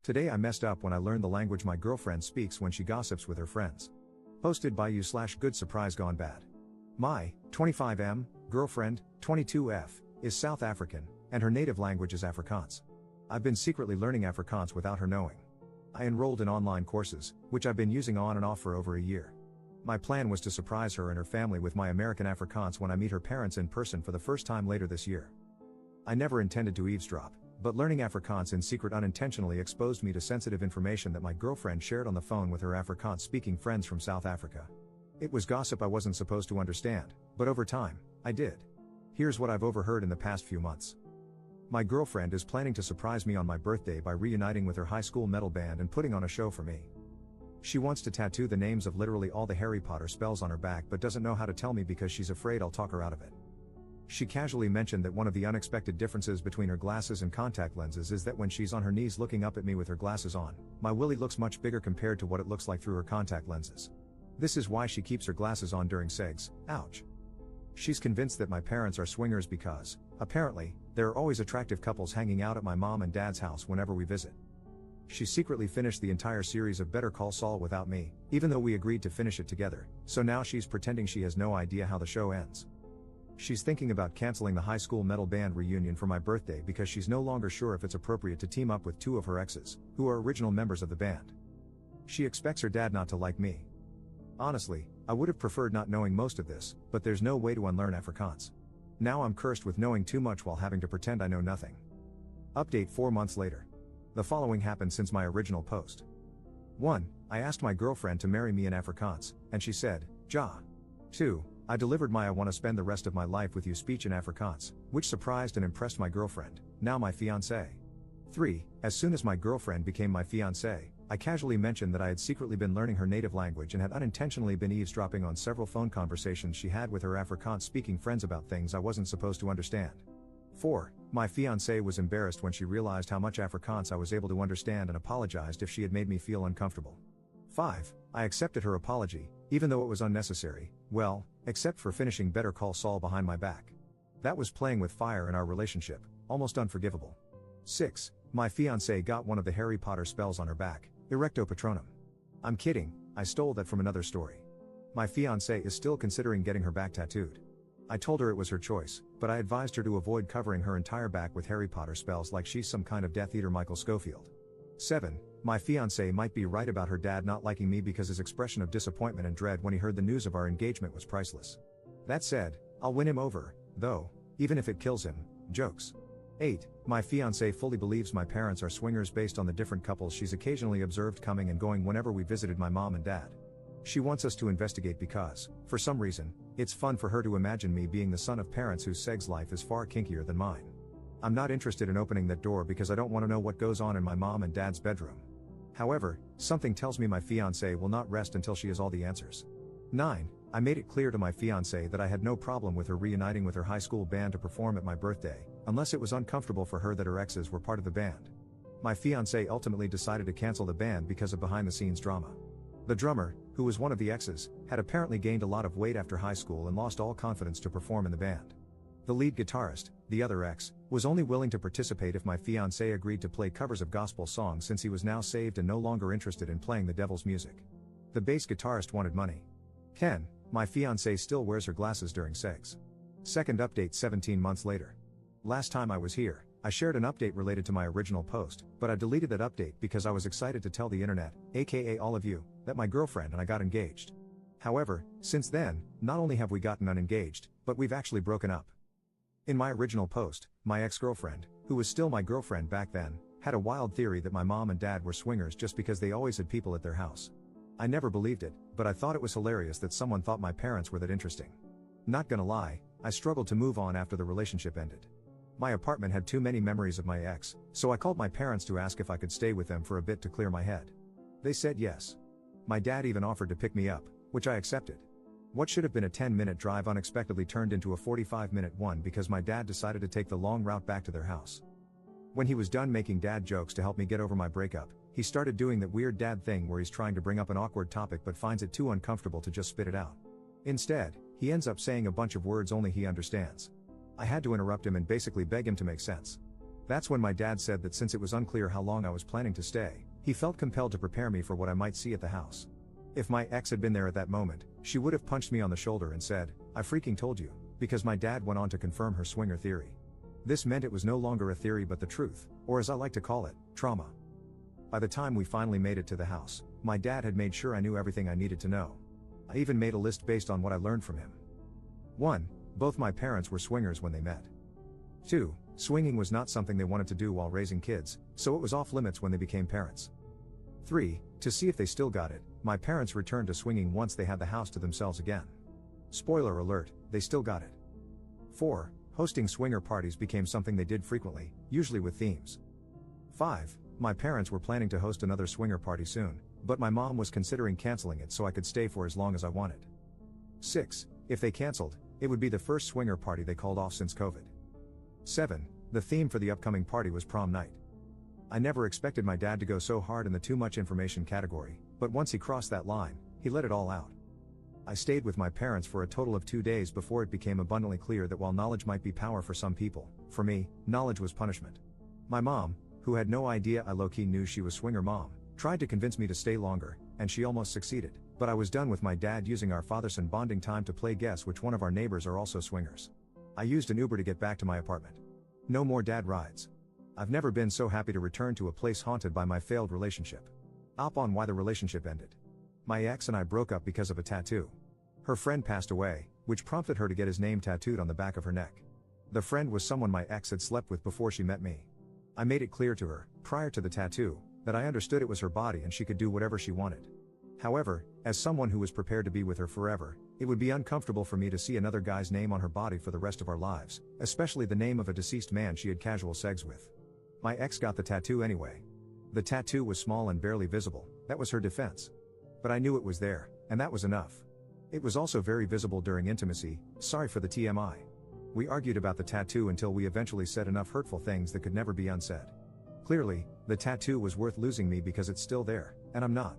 Today I messed up when I learned the language my girlfriend speaks when she gossips with her friends. Posted by you/good surprise gone bad. My 25M girlfriend, 22F, is South African, and her native language is Afrikaans. I've been secretly learning Afrikaans without her knowing. I enrolled in online courses, which I've been using on and off for over a year. My plan was to surprise her and her family with my American Afrikaans when I meet her parents in person for the first time later this year. I never intended to eavesdrop, but learning Afrikaans in secret unintentionally exposed me to sensitive information that my girlfriend shared on the phone with her Afrikaans-speaking friends from South Africa. It was gossip I wasn't supposed to understand, but over time, I did. Here's what I've overheard in the past few months. My girlfriend is planning to surprise me on my birthday by reuniting with her high school metal band and putting on a show for me. She wants to tattoo the names of literally all the Harry Potter spells on her back but doesn't know how to tell me because she's afraid I'll talk her out of it. She casually mentioned that one of the unexpected differences between her glasses and contact lenses is that when she's on her knees looking up at me with her glasses on, my willy looks much bigger compared to what it looks like through her contact lenses. This is why she keeps her glasses on during segs. Ouch. She's convinced that my parents are swingers because, apparently, there are always attractive couples hanging out at my mom and dad's house whenever we visit. She secretly finished the entire series of Better Call Saul without me, even though we agreed to finish it together, so now she's pretending she has no idea how the show ends. She's thinking about canceling the high school metal band reunion for my birthday because she's no longer sure if it's appropriate to team up with two of her exes, who are original members of the band. She expects her dad not to like me. Honestly, I would have preferred not knowing most of this, but there's no way to unlearn Afrikaans. Now I'm cursed with knowing too much while having to pretend I know nothing. Update 4 months later. The following happened since my original post. 1. I asked my girlfriend to marry me in Afrikaans, and she said, ja. 2. I delivered my "I want to spend the rest of my life with you" speech in Afrikaans, which surprised and impressed my girlfriend, now my fiancée. 3. As soon as my girlfriend became my fiancée, I casually mentioned that I had secretly been learning her native language and had unintentionally been eavesdropping on several phone conversations she had with her Afrikaans-speaking friends about things I wasn't supposed to understand. 4. My fiancée was embarrassed when she realized how much Afrikaans I was able to understand and apologized if she had made me feel uncomfortable. 5. I accepted her apology, even though it was unnecessary, well, except for finishing Better Call Saul behind my back. That was playing with fire in our relationship, almost unforgivable. 6. My fiancée got one of the Harry Potter spells on her back, Erecto Patronum. I'm kidding, I stole that from another story. My fiancée is still considering getting her back tattooed. I told her it was her choice, but I advised her to avoid covering her entire back with Harry Potter spells like she's some kind of Death Eater Michael Scofield. 7. My fiancée might be right about her dad not liking me because his expression of disappointment and dread when he heard the news of our engagement was priceless. That said, I'll win him over, though, even if it kills him. Jokes. 8. My fiancée fully believes my parents are swingers based on the different couples she's occasionally observed coming and going whenever we visited my mom and dad. She wants us to investigate because, for some reason, it's fun for her to imagine me being the son of parents whose sex life is far kinkier than mine. I'm not interested in opening that door because I don't want to know what goes on in my mom and dad's bedroom. However, something tells me my fiancée will not rest until she has all the answers. 9. I made it clear to my fiancée that I had no problem with her reuniting with her high school band to perform at my birthday, unless it was uncomfortable for her that her exes were part of the band. My fiancée ultimately decided to cancel the band because of behind-the-scenes drama. The drummer, who was one of the exes, had apparently gained a lot of weight after high school and lost all confidence to perform in the band. The lead guitarist, the other ex, was only willing to participate if my fiancé agreed to play covers of gospel songs since he was now saved and no longer interested in playing the devil's music. The bass guitarist wanted money. 10. My fiancé still wears her glasses during sex. Second update 17 months later. Last time I was here, I shared an update related to my original post, but I deleted that update because I was excited to tell the internet, aka all of you, that my girlfriend and I got engaged. However, since then, not only have we gotten unengaged, but we've actually broken up. In my original post, my ex-girlfriend, who was still my girlfriend back then, had a wild theory that my mom and dad were swingers just because they always had people at their house. I never believed it, but I thought it was hilarious that someone thought my parents were that interesting. Not gonna lie, I struggled to move on after the relationship ended. My apartment had too many memories of my ex, so I called my parents to ask if I could stay with them for a bit to clear my head. They said yes. My dad even offered to pick me up, which I accepted. What should have been a 10-minute drive unexpectedly turned into a 45-minute one because my dad decided to take the long route back to their house. When he was done making dad jokes to help me get over my breakup, he started doing that weird dad thing where he's trying to bring up an awkward topic but finds it too uncomfortable to just spit it out. Instead, he ends up saying a bunch of words only he understands. I had to interrupt him and basically beg him to make sense. That's when my dad said that since it was unclear how long I was planning to stay, he felt compelled to prepare me for what I might see at the house. If my ex had been there at that moment, she would have punched me on the shoulder and said, "I freaking told you," because my dad went on to confirm her swinger theory. This meant it was no longer a theory but the truth, or as I like to call it, trauma. By the time we finally made it to the house, my dad had made sure I knew everything I needed to know. I even made a list based on what I learned from him. 1. Both my parents were swingers when they met. 2. Swinging was not something they wanted to do while raising kids, so it was off limits when they became parents. 3. To see if they still got it, my parents returned to swinging once they had the house to themselves again. Spoiler alert, they still got it. 4. Hosting swinger parties became something they did frequently, usually with themes. 5. My parents were planning to host another swinger party soon, but my mom was considering canceling it so I could stay for as long as I wanted. 6. If they canceled, it would be the first swinger party they called off since COVID. 7. The theme for the upcoming party was prom night. I never expected my dad to go so hard in the too much information category, but once he crossed that line, he let it all out. I stayed with my parents for a total of 2 days before it became abundantly clear that while knowledge might be power for some people, for me, knowledge was punishment. My mom, who had no idea I low-key knew she was swinger mom, tried to convince me to stay longer, and she almost succeeded, but I was done with my dad using our father-son bonding time to play guess which one of our neighbors are also swingers. I used an Uber to get back to my apartment. No more dad rides. I've never been so happy to return to a place haunted by my failed relationship. Up on why the relationship ended. My ex and I broke up because of a tattoo. Her friend passed away, which prompted her to get his name tattooed on the back of her neck. The friend was someone my ex had slept with before she met me. I made it clear to her, prior to the tattoo, that I understood it was her body and she could do whatever she wanted. However, as someone who was prepared to be with her forever, it would be uncomfortable for me to see another guy's name on her body for the rest of our lives, especially the name of a deceased man she had casual sex with. My ex got the tattoo anyway. The tattoo was small and barely visible, that was her defense. But I knew it was there, and that was enough. It was also very visible during intimacy, sorry for the TMI. We argued about the tattoo until we eventually said enough hurtful things that could never be unsaid. Clearly, the tattoo was worth losing me because it's still there, and I'm not.